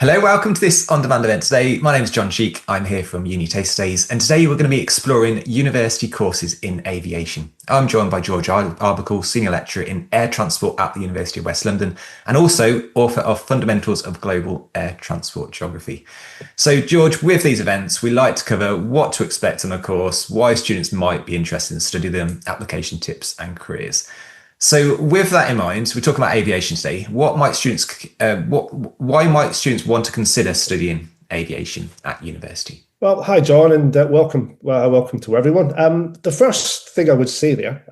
Hello, welcome to this on-demand event today. My name is Jon Cheek. I'm here from UniTasterDays, and today we're going to be exploring university courses in aviation. I'm joined by George Arbuckle, Senior Lecturer in Air Transport at the University of West London, and also author of Fundamentals of Global Air Transport Geography. So, George, with these events, we like to cover what to expect on a course, why students might be interested in studying them, application tips, and careers. So with that in mind, we're talking about aviation today. Why might students want to consider studying aviation at university? Well, hi, John, and welcome to everyone. The first thing I would say there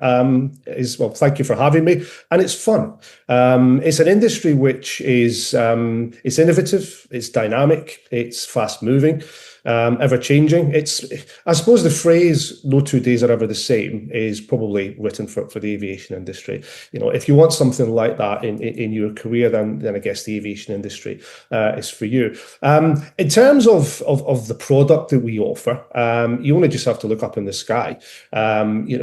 is, well, thank you for having me, and it's fun. It's an industry which is it's innovative, it's dynamic, it's fast-moving, ever-changing. I suppose the phrase "no 2 days are ever the same" is probably written for the aviation industry. You know, if you want something like that in your career, then I guess the aviation industry is for you. In terms of the product that we offer, you only just have to look up in the sky.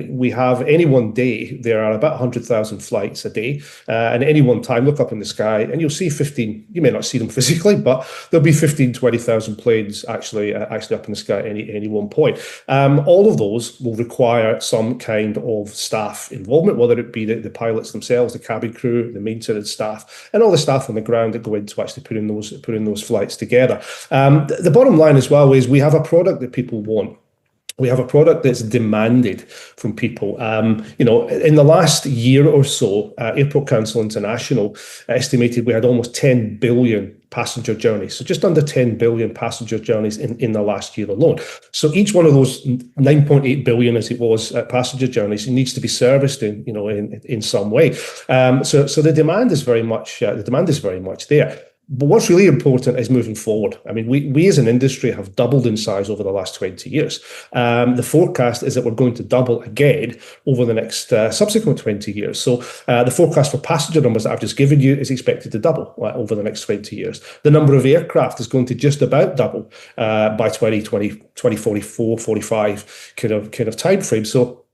We have any one day, there are about 100,000 flights a day, and any one time, look up in the sky and you'll see 15, you may not see them physically, but there'll be 15, 20,000 planes actually up in the sky at any one point. All of those will require some kind of staff involvement, whether it be the pilots themselves, the cabin crew, the maintenance staff, and all the staff on the ground that go into actually putting those flights together. The bottom line as well is we have a product that people want. We have a product that's demanded from people. In the last year or so, Airport Council International estimated we had almost 10 billion passenger journeys. So just under 10 billion passenger journeys in the last year alone. So each one of those 9.8 billion, as it was, passenger journeys needs to be serviced in some way. So the demand is very much there. But what's really important is moving forward. I mean, we as an industry have doubled in size over the last 20 years. The forecast is that we're going to double again over the next subsequent 20 years. So the forecast for passenger numbers that I've just given you is expected to double over the next 20 years. The number of aircraft is going to just about double by 2044, 45 kind of time frame. So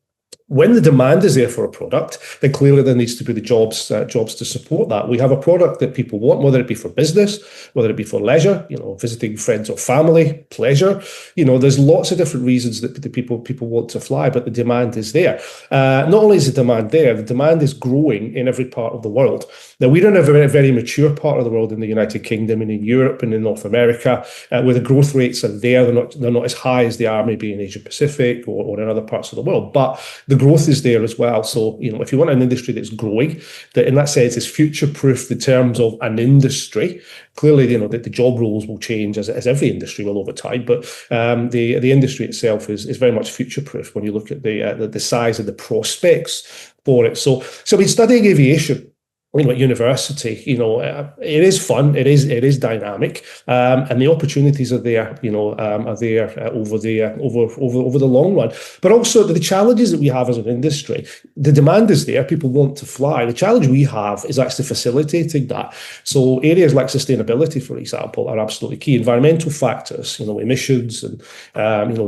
when the demand is there for a product, then clearly there needs to be the jobs to support that. We have a product that people want, whether it be for business, whether it be for leisure, visiting friends or family, pleasure. There's lots of different reasons that the people want to fly, but the demand is there. Not only is the demand there, the demand is growing in every part of the world. Now, we're in a very, very mature part of the world in the United Kingdom and in Europe and in North America, where the growth rates are there. They're not as high as they are maybe in Asia Pacific or in other parts of the world, but the growth is there as well. So, if you want an industry that's growing, that in that sense is future-proof in terms of an industry, clearly, the job roles will change as every industry will over time. But the industry itself is very much future-proof when you look at the size of the prospects for it. So in studying aviation, at university, it is fun, it is dynamic, and the opportunities are there, over the long run. But also the challenges that we have as an industry, the demand is there, people want to fly. The challenge we have is actually facilitating that. So areas like sustainability, for example, are absolutely key. Environmental factors, emissions and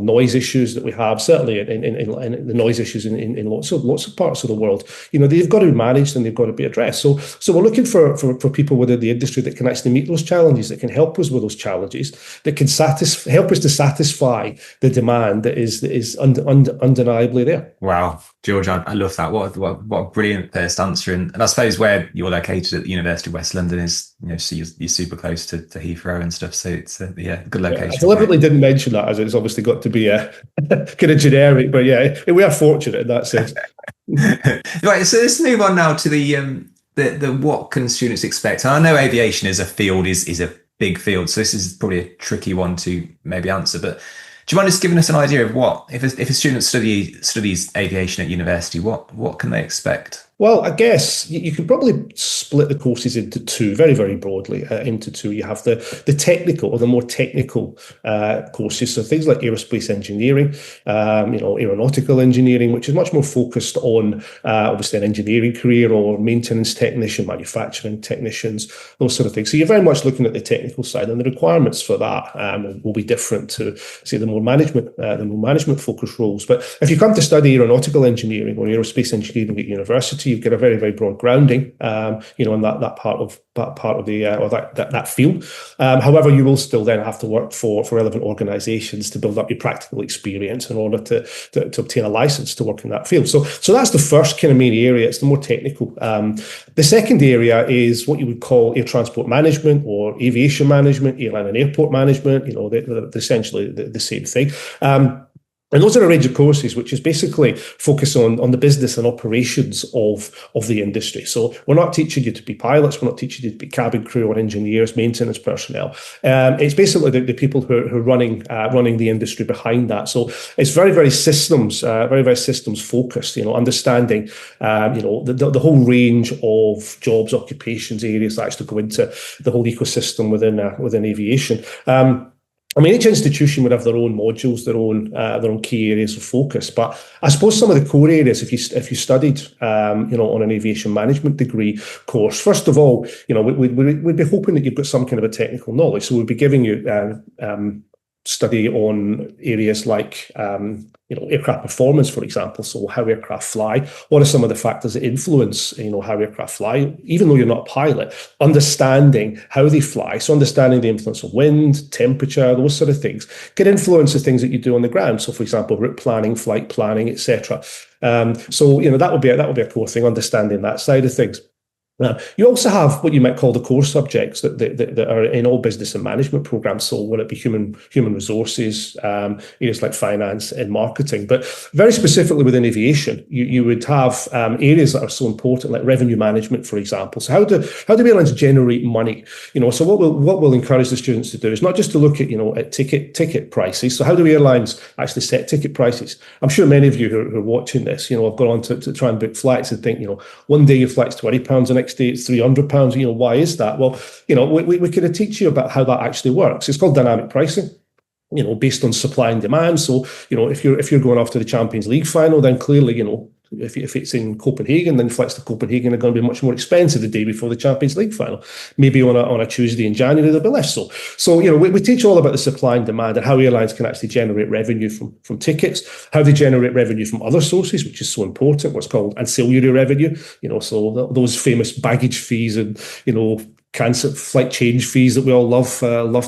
noise issues that we have, certainly in the noise issues in lots of parts of the world, they've got to be managed and they've got to be addressed. So we're looking for people within the industry that can actually meet those challenges, that can help us with those challenges, that can help us to satisfy the demand that is undeniably there. Wow, George, I love that. What a brilliant first answer. And I suppose where you're located at the University of West London is, so you're super close to Heathrow and stuff. So it's a good location. I deliberately didn't mention that, as it's obviously got to be kind of generic, but yeah, we are fortunate in that sense. Right, so let's move on now to the what can students expect? And I know aviation as a field is a big field, so this is probably a tricky one to maybe answer. But do you mind just giving us an idea of what if a student studies aviation at university, what can they expect? Well, I guess you could probably split the courses into two, very, very broadly into two. You have the technical or the more technical courses, so things like aerospace engineering, aeronautical engineering, which is much more focused on obviously an engineering career or maintenance technician, manufacturing technicians, those sort of things. So you're very much looking at the technical side, and the requirements for that will be different to, say, the more management focused roles. But if you come to study aeronautical engineering or aerospace engineering at university, university, you get a very, very broad grounding, in that part of the or that field. However, you will still then have to work for relevant organisations to build up your practical experience in order to obtain a licence to work in that field. So that's the first kind of main area. It's the more technical. The second area is what you would call air transport management or aviation management, airline and airport management. They're essentially the same thing. And those are a range of courses which is basically focus on the business and operations of the industry. So we're not teaching you to be pilots, we're not teaching you to be cabin crew or engineers, maintenance personnel. It's basically the people who are running the industry behind that. So it's very, very systems focused, understanding, the whole range of jobs, occupations, areas that actually go into the whole ecosystem within aviation. Each institution would have their own modules, their own key areas of focus. But I suppose some of the core areas, if you studied, on an aviation management degree course, first of all, we'd be hoping that you've got some kind of a technical knowledge. So we'd be giving you study on areas like aircraft performance, for example. So how aircraft fly, what are some of the factors that influence how aircraft fly, even though you're not a pilot, understanding how they fly. So understanding the influence of wind, temperature, those sort of things can influence the things that you do on the ground. So for example, route planning, flight planning, etc. That would be a core thing, understanding that side of things. You also have what you might call the core subjects that are in all business and management programs. So will it be human resources, areas like finance and marketing, but very specifically within aviation, you would have areas that are so important, like revenue management, for example. So how do airlines generate money? So what we'll encourage the students to do is not just to look at ticket prices. So how do airlines actually set ticket prices? I'm sure many of you who are watching this, have gone on to try and book flights and think, one day your flight's £20, the next day it's £300. Why is that? Well, we can teach you about how that actually works. It's called dynamic pricing, based on supply and demand. So, if you're going off to the Champions League final, then clearly, if it's in Copenhagen, then flights to Copenhagen are going to be much more expensive the day before the Champions League final. Maybe on a Tuesday in January, they'll be less so. So, we teach all about the supply and demand and how airlines can actually generate revenue from tickets, how they generate revenue from other sources, which is so important, what's called ancillary revenue, so those famous baggage fees and, cancel flight change fees that we all love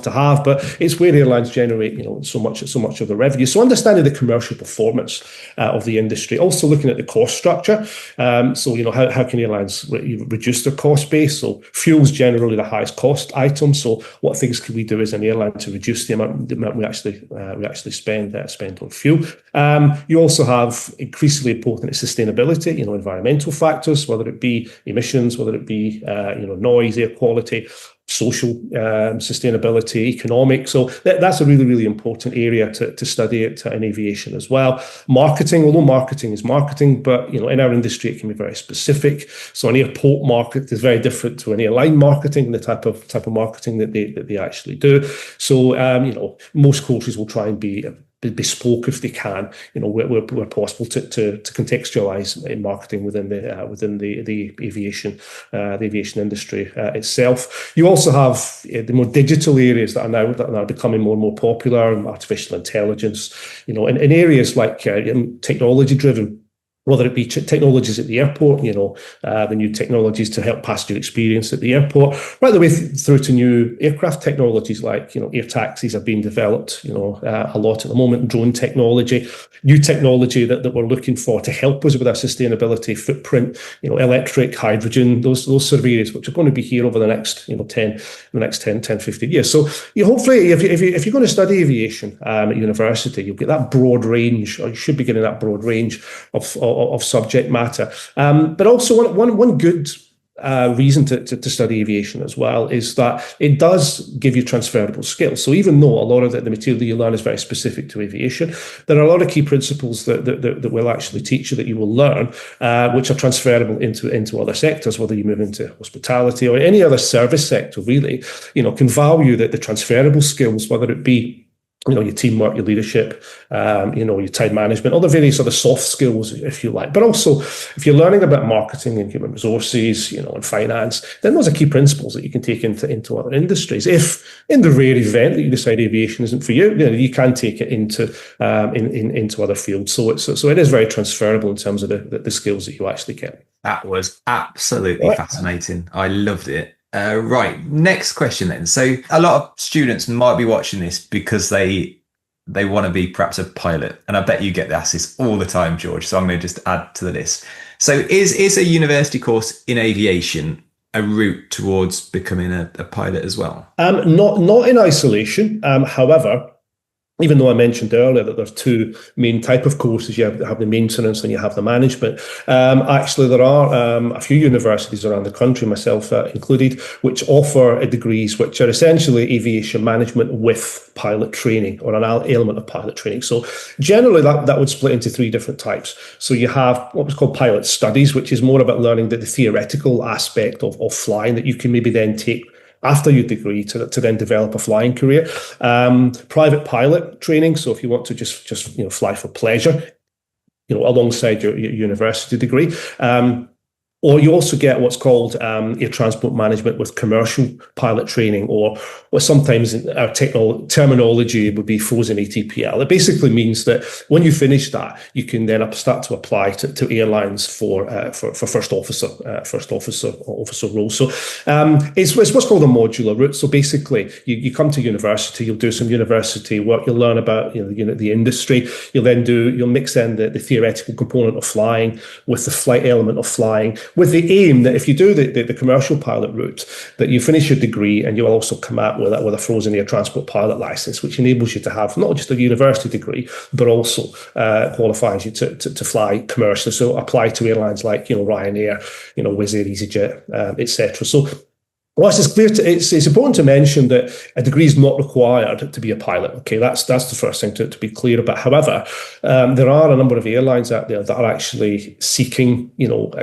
to have, but it's where airlines generate so much of the revenue. So understanding the commercial performance of the industry, also looking at the cost structure. How can airlines reduce their cost base? So fuel's generally the highest cost item. So what things can we do as an airline to reduce the amount we actually spend on fuel? You also have increasingly important sustainability, environmental factors, whether it be emissions, whether it be noise, air quality, social sustainability, economic. So that's a really, really important area to study in aviation as well. Marketing, although marketing is marketing, but in our industry it can be very specific. So an airport market is very different to an airline marketing, the type of marketing that they actually do. So most courses will try and be bespoke if they can, where possible to contextualize in marketing within the aviation industry itself. You also have the more digital areas that are now becoming more and more popular, artificial intelligence, in areas like technology driven. Whether it be technologies at the airport, the new technologies to help passenger experience at the airport, right the way through to new aircraft technologies like, air taxis are being developed, a lot at the moment, drone technology, new technology that we're looking for to help us with our sustainability footprint, electric, hydrogen, those sort of areas, which are going to be here over the next, 10, 15 years. So hopefully, if you're going to study aviation at university, you'll get that broad range, or you should be getting that broad range of subject matter. But also one good reason to study aviation as well is that it does give you transferable skills. So even though a lot of the material that you learn is very specific to aviation, there are a lot of key principles that we'll actually teach you that you will learn, which are transferable into other sectors, whether you move into hospitality or any other service sector, really, can value the transferable skills, whether it be your teamwork, your leadership, your time management, all the various other soft skills, if you like. But also, if you're learning about marketing and human resources, and finance, then those are key principles that you can take into other industries. If in the rare event that you decide aviation isn't for you, you can take it into other fields. So it is very transferable in terms of the skills that you actually get. That was absolutely fascinating. I loved it. Right, next question then. So a lot of students might be watching this because they want to be perhaps a pilot, and I bet you get asked this all the time, George. So I'm going to just add to the list. So is a university course in aviation a route towards becoming a pilot as well? Not in isolation. However, even though I mentioned earlier that there's two main type of courses, you have the maintenance and you have the management. Actually, there are a few universities around the country, myself included, which offer degrees which are essentially aviation management with pilot training, or an element of pilot training. So generally that would split into three different types. So you have what was called pilot studies, which is more about learning the theoretical aspect of flying that you can maybe then take after your degree to then develop a flying career. Private pilot training, so if you want to just fly for pleasure, alongside your university degree. Or you also get what's called air transport management with commercial pilot training, or what sometimes in our terminology would be frozen ATPL. It basically means that when you finish that, you can then start to apply to airlines for first officer roles. So it's what's called a modular route. So basically, you come to university, you'll do some university work, you'll learn about the industry, you'll mix in the theoretical component of flying with the flight element of flying, with the aim that if you do the commercial pilot route, that you finish your degree and you'll also come out with a frozen air transport pilot license, which enables you to have not just a university degree, but also qualifies you to fly commercially. So apply to airlines like Ryanair, Wizz Air, EasyJet, etc. So whilst it's important to mention that a degree is not required to be a pilot. Okay, that's the first thing to be clear about. However, there are a number of airlines out there that are actually seeking,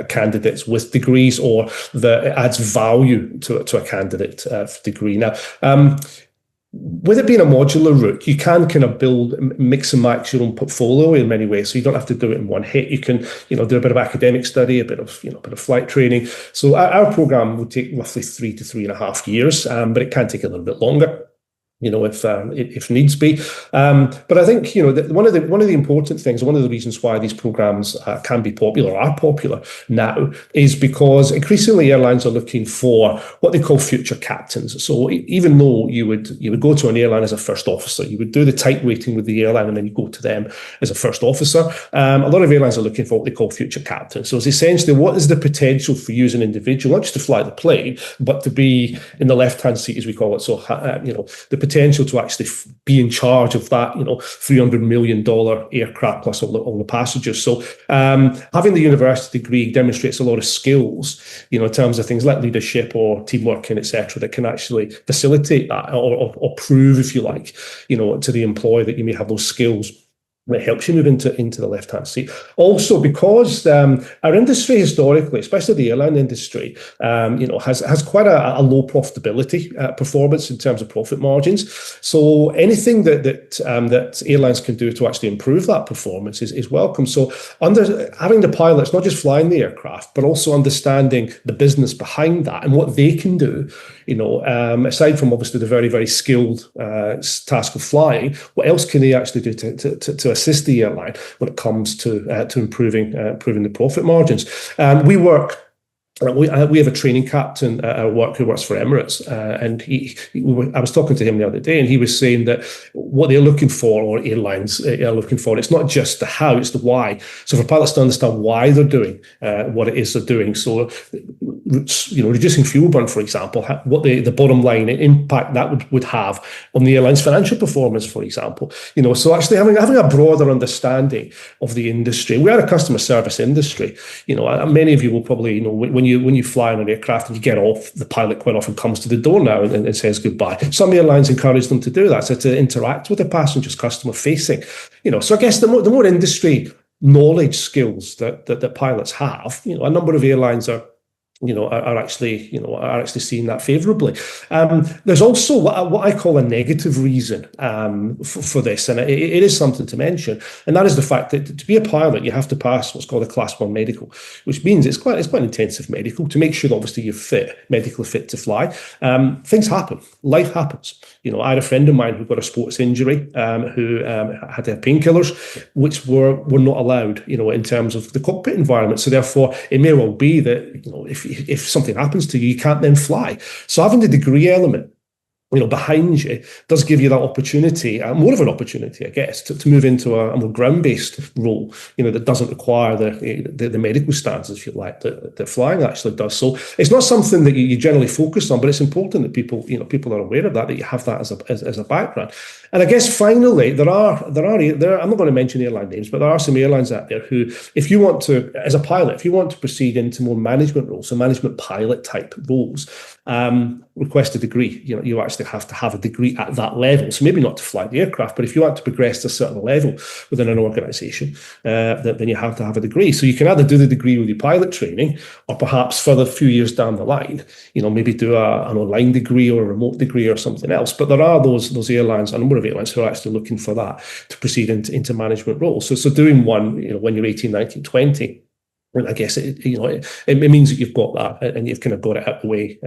candidates with degrees, or that it adds value to a candidate degree. Now, with it being a modular route, you can kind of mix and match your own portfolio in many ways. So you don't have to do it in one hit. You can, do a bit of academic study, a bit of flight training. So our program would take roughly 3 to 3.5 years, but it can take a little bit longer, if needs be. But I think, one of the important things, one of the reasons why these programs are popular now, is because increasingly airlines are looking for what they call future captains. So even though you would go to an airline as a first officer, you would do the type rating with the airline and then you go to them as a first officer. A lot of airlines are looking for what they call future captains. So it's essentially, what is the potential for you as an individual, not just to fly the plane, but to be in the left-hand seat, as we call it. So, the potential to actually be in charge of that, $300 million aircraft plus all the passengers. So having the university degree demonstrates a lot of skills, in terms of things like leadership or teamwork and etc., that can actually facilitate that or prove, if you like, to the employer that you may have those skills. That helps you move into the left-hand seat. Also, because our industry historically, especially the airline industry, has quite a low profitability performance in terms of profit margins. So anything that airlines can do to actually improve that performance is welcome. So having the pilots not just flying the aircraft, but also understanding the business behind that and what they can do. Aside from obviously the very, very skilled task of flying, what else can they actually do to assist the airline when it comes to improving the profit margins? We have a training captain at our work who works for Emirates, and I was talking to him the other day, and he was saying that what they're looking for, or airlines are looking for, it's not just the how, it's the why. So for pilots to understand why they're doing what it is they're doing. So, reducing fuel burn, for example, what the bottom line impact that would have on the airline's financial performance, for example. So actually having a broader understanding of the industry. We are a customer service industry. Many of you will probably, when you fly on an aircraft and you get off, the pilot quite often comes to the door now and says goodbye. Some airlines encourage them to do that, so to interact with the passengers, customer facing. So I guess the more industry knowledge skills that pilots have, a number of airlines are are actually seeing that favourably. There's also what I call a negative reason for this, and it is something to mention, and that is the fact that to be a pilot, you have to pass what's called a Class 1 medical, which means it's quite intensive medical to make sure that obviously you're medically fit to fly. Things happen, life happens. I had a friend of mine who got a sports injury, who had their painkillers, which were not allowed, in terms of the cockpit environment. So therefore, it may well be that if something happens to you, you can't then fly. So having the degree element, behind you does give you that opportunity, more of an opportunity, I guess, to move into a more ground-based role, that doesn't require the medical standards, if you like, that flying actually does. So it's not something that you generally focus on, but it's important that people are aware of that you have that as a background. And I guess finally, there are I'm not going to mention airline names, but there are some airlines out there who, if you want to, as a pilot, if you want to proceed into more management roles, so management pilot type roles, request a degree. You actually have to have a degree at that level. So maybe not to fly the aircraft, but if you want to progress to a certain level within an organisation, then you have to have a degree. So you can either do the degree with your pilot training, or perhaps further a few years down the line, maybe do an online degree or a remote degree or something else. But there are those airlines, a number of airlines, who are actually looking for that to proceed into management roles. So doing one, when you're 18, 19, 20, I guess it means that you've got that and you've kind of got it out the way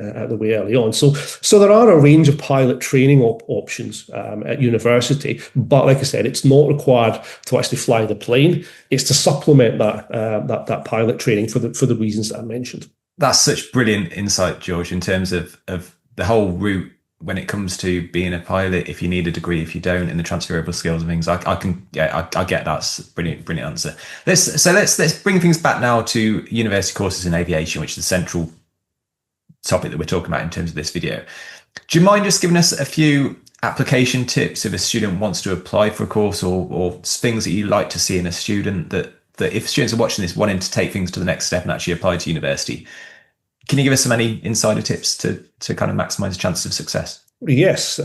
early on. So there are a range of pilot training options at university, but like I said, it's not required to actually fly the plane. It's to supplement that pilot training for the reasons that I mentioned. That's such brilliant insight, George, in terms of the whole route when it comes to being a pilot. If you need a degree, if you don't, and the transferable skills and things, I get that's brilliant answer. Let's bring things back now to university courses in aviation, which is the central topic that we're talking about in terms of this video. Do you mind just giving us a few application tips if a student wants to apply for a course, or things that you like to see in a student that if students are watching this wanting to take things to the next step and actually apply to university? Can you give us any insider tips to kind of maximize the chances of success? Yes.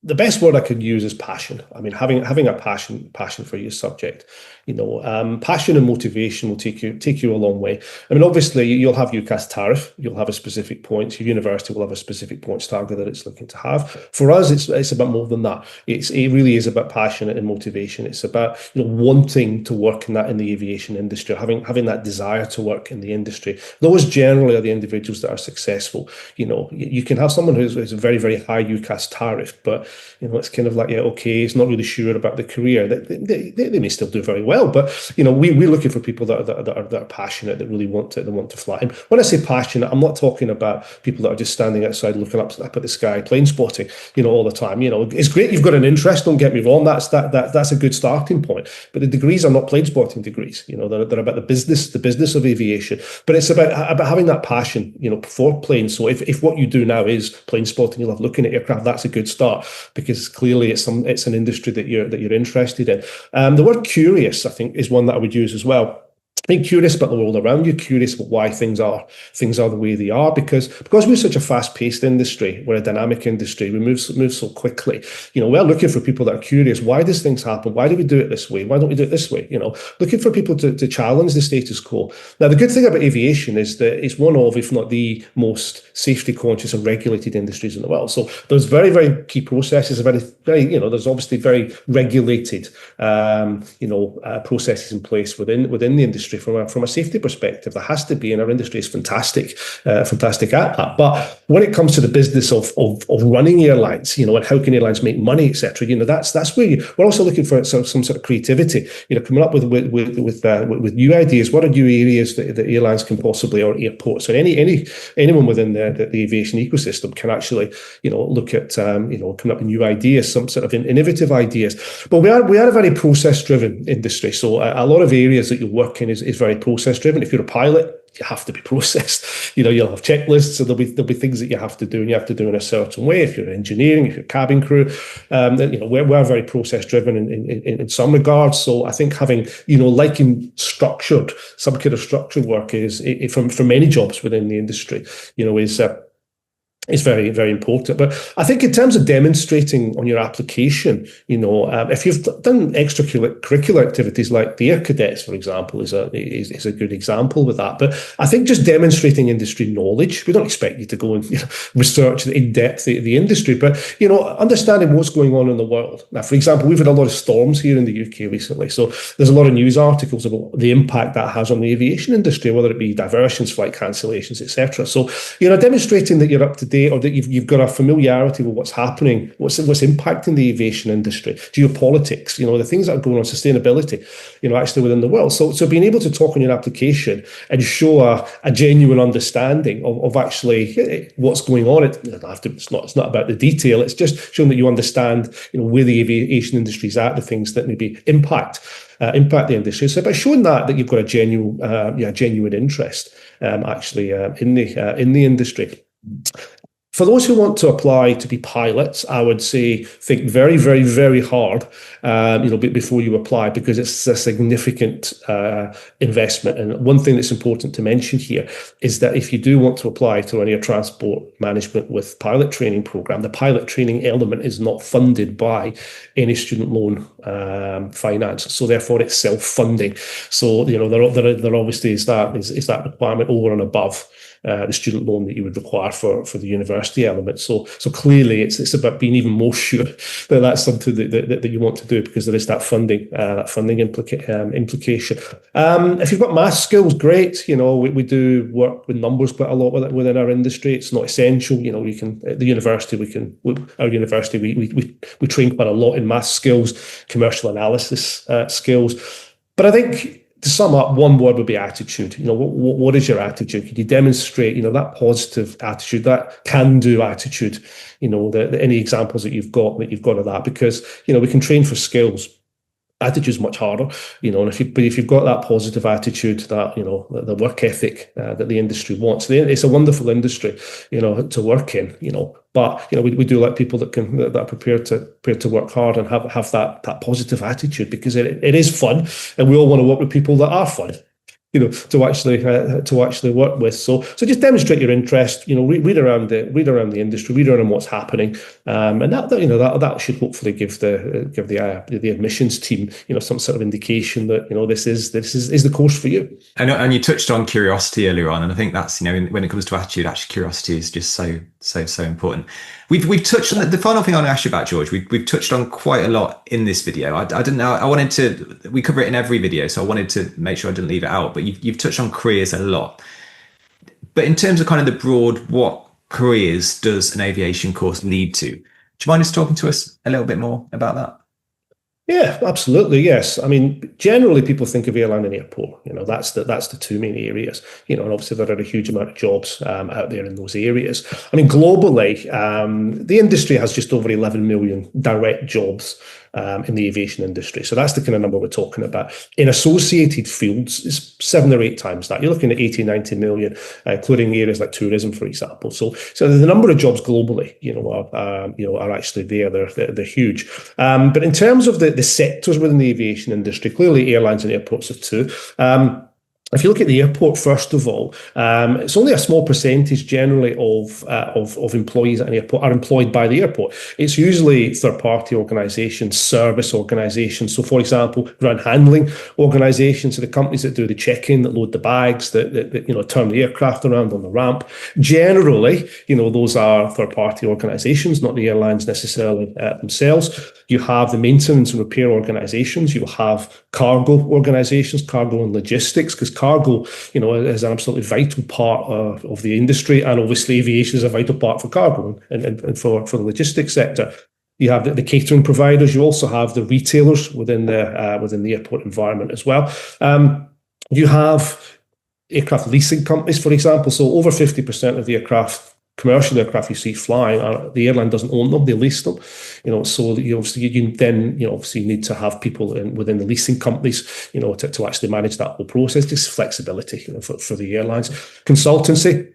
The best word I could use is passion. I mean, having a passion for your subject, passion and motivation will take you a long way. I mean, obviously you'll have UCAS tariff, you'll have a specific points. Your university will have a specific points target that it's looking to have. For us, it's about more than that. It really is about passion and motivation. It's about wanting to work in the aviation industry, having that desire to work in the industry. Those generally are the individuals that are successful. You can have someone who's a very, very high UCAS tariff, but it's kind of like, he's not really sure about the career. They may still do very well, but we're looking for people that are passionate, that really want to fly. And when I say passionate, I'm not talking about people that are just standing outside looking up at the sky, plane spotting, all the time. It's great you've got an interest. Don't get me wrong. That's a good starting point. But the degrees are not plane spotting degrees. They're about the business of aviation. But it's about having that passion, for planes. So if what you do now is plane spotting, you love looking at aircraft, that's a good start, because clearly it's an industry that you're interested in. The word curious, I think, is one that I would use as well. Being curious about the world around you, curious about why things are the way they are, because we're such a fast-paced industry, we're a dynamic industry, we move so quickly. We're looking for people that are curious. Why does things happen? Why do we do it this way? Why don't we do it this way? Looking for people to challenge the status quo. Now, the good thing about aviation is that it's one of, if not the most safety conscious and regulated industries in the world. So there's very, very key processes, there's obviously very regulated, processes in place within the industry. From a safety perspective, there has to be, and our industry is fantastic at that. But when it comes to the business of running airlines, and how can airlines make money, etc., that's where we're also looking for some sort of creativity. Coming up with new ideas. What are new areas that airlines can possibly, or airports, or anyone within the aviation ecosystem can actually, look at, coming up with new ideas, some sort of innovative ideas. But we are a very process-driven industry, so a lot of areas that you work in is very process-driven. If you're a pilot, you have to be processed. You'll have checklists, so there'll be things that you have to do, and you have to do in a certain way. If you're engineering, if you're cabin crew, we're very process-driven in some regards. So I think having, liking some kind of structured work is for many jobs within the industry, is very, very important. But I think in terms of demonstrating on your application, if you've done extracurricular activities like the Air Cadets, for example, is a good example with that. But I think just demonstrating industry knowledge, we don't expect you to go and research in depth the industry, but understanding what's going on in the world. Now, for example, we've had a lot of storms here in the UK recently, so there's a lot of news articles about the impact that has on the aviation industry, whether it be diversions, flight cancellations, etc. So demonstrating that you're up to date, or that you've got a familiarity with what's happening, what's impacting the aviation industry, geopolitics, the things that are going on, sustainability, actually within the world. So being able to talk on your application and show a genuine understanding of actually what's going on. It's not about the detail. It's just showing that you understand, where the aviation industry is at, the things that maybe impact the industry. So by showing that you've got a genuine interest actually in the industry. For those who want to apply to be pilots, I would say think very, very, very hard, before you apply, because it's a significant investment. And one thing that's important to mention here is that if you do want to apply to an air transport management with pilot training program, the pilot training element is not funded by any student loan finance. So therefore, it's self-funding. So there obviously is that requirement over and above the student loan that you would require for the university element. So clearly it's about being even more sure that that's something that you want to do, because there is that funding implication. If you've got maths skills, great. We do work with numbers quite a lot within our industry. It's not essential. We can at the university we train quite a lot in maths skills, commercial analysis skills. But I think, to sum up, one word would be attitude. What is your attitude? Can you demonstrate, that positive attitude, that can-do attitude? Any examples that you've got of that? Because we can train for skills. Attitude is much harder, and if you've got that positive attitude, that the work ethic that the industry wants, it's a wonderful industry, to work in. But we do like people that are prepared to work hard and have that positive attitude, because it is fun, and we all want to work with people that are fun, to actually work with. So just demonstrate your interest. Read around the industry, read around what's happening, and that should hopefully give the admissions team some sort of indication that this is the course for you. And you touched on curiosity earlier on, and I think that's when it comes to attitude, actually curiosity is just so important. We've touched on the final thing I want to ask you about, George. We've touched on quite a lot in this video. I didn't know. I wanted to. We cover it in every video, so I wanted to make sure I didn't leave it out. But you've touched on careers a lot. But in terms of kind of the broad, what careers does an aviation course lead to? Do you mind just talking to us a little bit more about that? Yeah, absolutely. Yes. I mean, generally people think of airline and airport. That's the two main areas. And obviously there are a huge amount of jobs out there in those areas. I mean, globally, the industry has just over 11 million direct jobs in the aviation industry. So that's the kind of number we're talking about. In associated fields, it's 7 or 8 times that. You're looking at 80, 90 million, including areas like tourism, for example. So the number of jobs globally, are actually there. They're huge. But in terms of the sectors within the aviation industry, clearly airlines and airports are two. If you look at the airport, first of all, it's only a small percentage generally of employees at an airport are employed by the airport. It's usually third-party organisations, service organisations. So, for example, ground handling organisations, so the companies that do the check-in, that load the bags, that turn the aircraft around on the ramp. Generally, those are third-party organisations, not the airlines necessarily themselves. You have the maintenance and repair organisations. You have cargo organisations, cargo and logistics, because cargo, is an absolutely vital part of the industry, and obviously aviation is a vital part for cargo and for the logistics sector. You have the catering providers. You also have the retailers within the airport environment as well. You have aircraft leasing companies, for example. So over 50% of the commercial aircraft you see flying, the airline doesn't own them; they lease them. So you need to have people within the leasing companies, to actually manage that whole process. Just flexibility, for the airlines. Consultancy.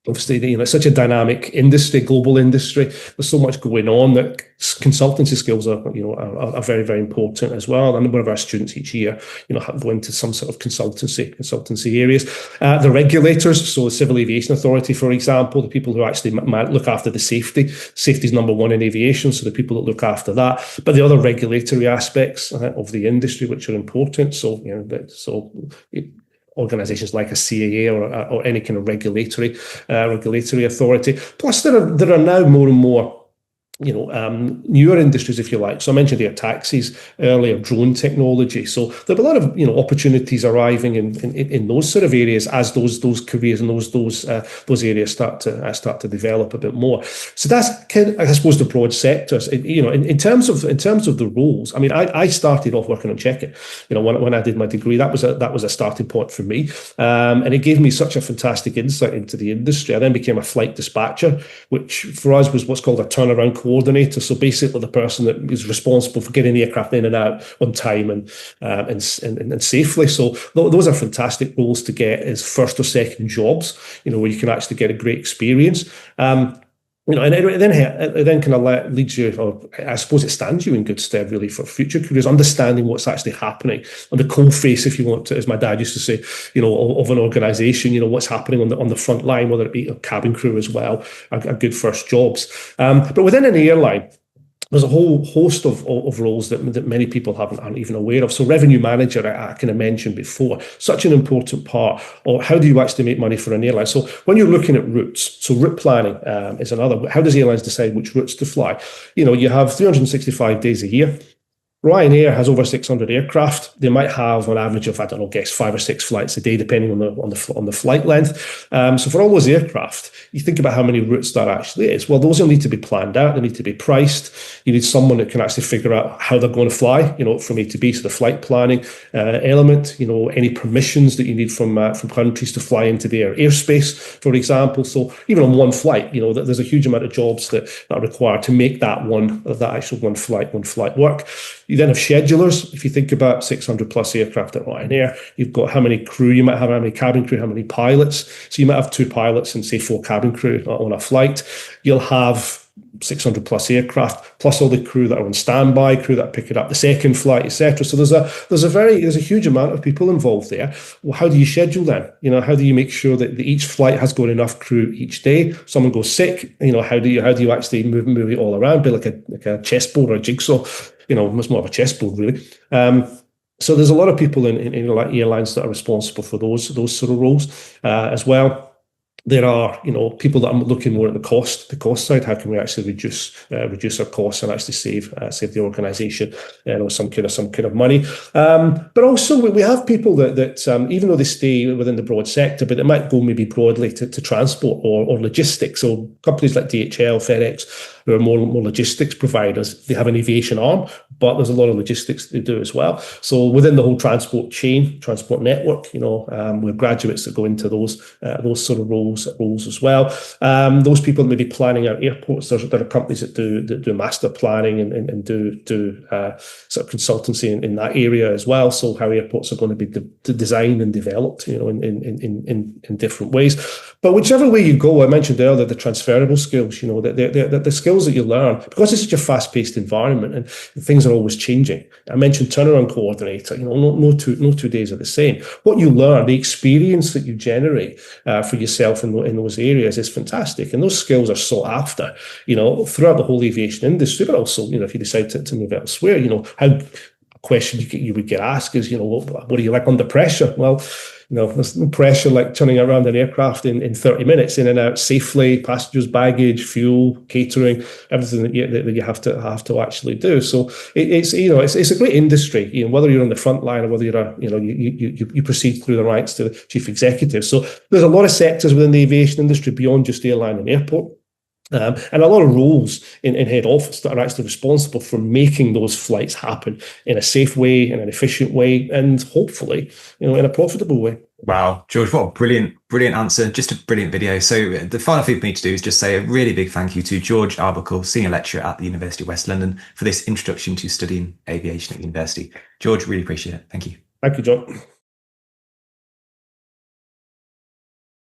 Obviously, it's such a dynamic industry, global industry. There's so much going on that consultancy skills are very, very important as well. And one of our students each year, go into some sort of consultancy areas. The regulators, so the Civil Aviation Authority, for example, the people who actually look after the safety. Safety is number one in aviation, so the people that look after that. But the other regulatory aspects of the industry, which are important. So, organizations like a CAA or any kind of regulatory authority. Plus, there are now more and more newer industries, if you like. So I mentioned air taxis earlier, drone technology. So there are a lot of opportunities arriving in those sort of areas as those careers and those areas start to develop a bit more. So that's I suppose the broad sectors. In terms of the roles. I mean, I started off working on check-in. When I did my degree, that was a starting point for me, and it gave me such a fantastic insight into the industry. I then became a flight dispatcher, which for us was what's called a turnaround coordinator. So basically the person that is responsible for getting the aircraft in and out on time and safely. So those are fantastic roles to get as first or second jobs, where you can actually get a great experience. And it then kind of leads you, or I suppose it stands you in good stead really for future careers, understanding what's actually happening on the coal face, if you want to, as my dad used to say, of an organisation, what's happening on the front line, whether it be a cabin crew as well, are good first jobs. But within an airline, there's a whole host of roles that many people aren't even aware of. So revenue manager, I kind of mentioned before, such an important part. Or how do you actually make money for an airline? So when you're looking at routes, so route planning is another. How does airlines decide which routes to fly? You have 365 days a year. Ryanair has over 600 aircraft. They might have an average of, 5 or 6 flights a day, depending on the flight length. So for all those aircraft, you think about how many routes that actually is. Well, those will need to be planned out. They need to be priced. You need someone that can actually figure out how they're going to fly, from A to B. So the flight planning element, any permissions that you need from countries to fly into their airspace, for example. So even on one flight, there's a huge amount of jobs that are required to make that actual one flight work. You then have schedulers. If you think about 600 plus aircraft at Ryanair, you've got how many crew you might have, how many cabin crew, how many pilots. So you might have 2 pilots and say 4 cabin crew on a flight. You'll have 600 plus aircraft, plus all the crew that are on standby, crew that are picking up the second flight, etc. So there's a huge amount of people involved there. Well, how do you schedule then? How do you make sure that each flight has got enough crew each day? Someone goes sick. How do you actually move it all around? Be like a chessboard or a jigsaw. It's more of a chessboard really. So there's a lot of people in airlines that are responsible for those sort of roles as well. There are, people that are looking more at the cost side. How can we actually reduce our costs and actually save the organisation, some kind of money. But also we have people that even though they stay within the broad sector, but it might go maybe broadly to transport or logistics. So companies like DHL, FedEx, who are more logistics providers, they have an aviation arm, but there's a lot of logistics they do as well. So within the whole transport chain, transport network, we have graduates that go into those sort of roles as well. Those people that may be planning out airports, there are companies that do master planning and do sort of consultancy in that area as well. So how airports are going to be designed and developed, in different ways. But whichever way you go, I mentioned earlier the transferable skills. The skills that you learn, because it's such a fast-paced environment and things are always changing. I mentioned turnaround coordinator. No two days are the same. What you learn, the experience that you generate for yourself in those areas is fantastic, and those skills are sought after. Throughout the whole aviation industry, but also if you decide to move elsewhere, how question you would get asked is, what are you like under pressure? Well, there's no pressure like turning around an aircraft in 30 minutes, in and out safely, passengers, baggage, fuel, catering, everything that you have to actually do. So it's a great industry, whether you're on the front line or whether you proceed through the ranks to chief executive. So there's a lot of sectors within the aviation industry beyond just airline and airport. And a lot of roles in head office that are actually responsible for making those flights happen in a safe way, in an efficient way, and hopefully, in a profitable way. Wow, George, what a brilliant answer. Just a brilliant video. So the final thing for me to do is just say a really big thank you to George Arbuckle, Senior Lecturer at the University of West London, for this introduction to studying aviation at university. George, really appreciate it. Thank you. Thank you, John.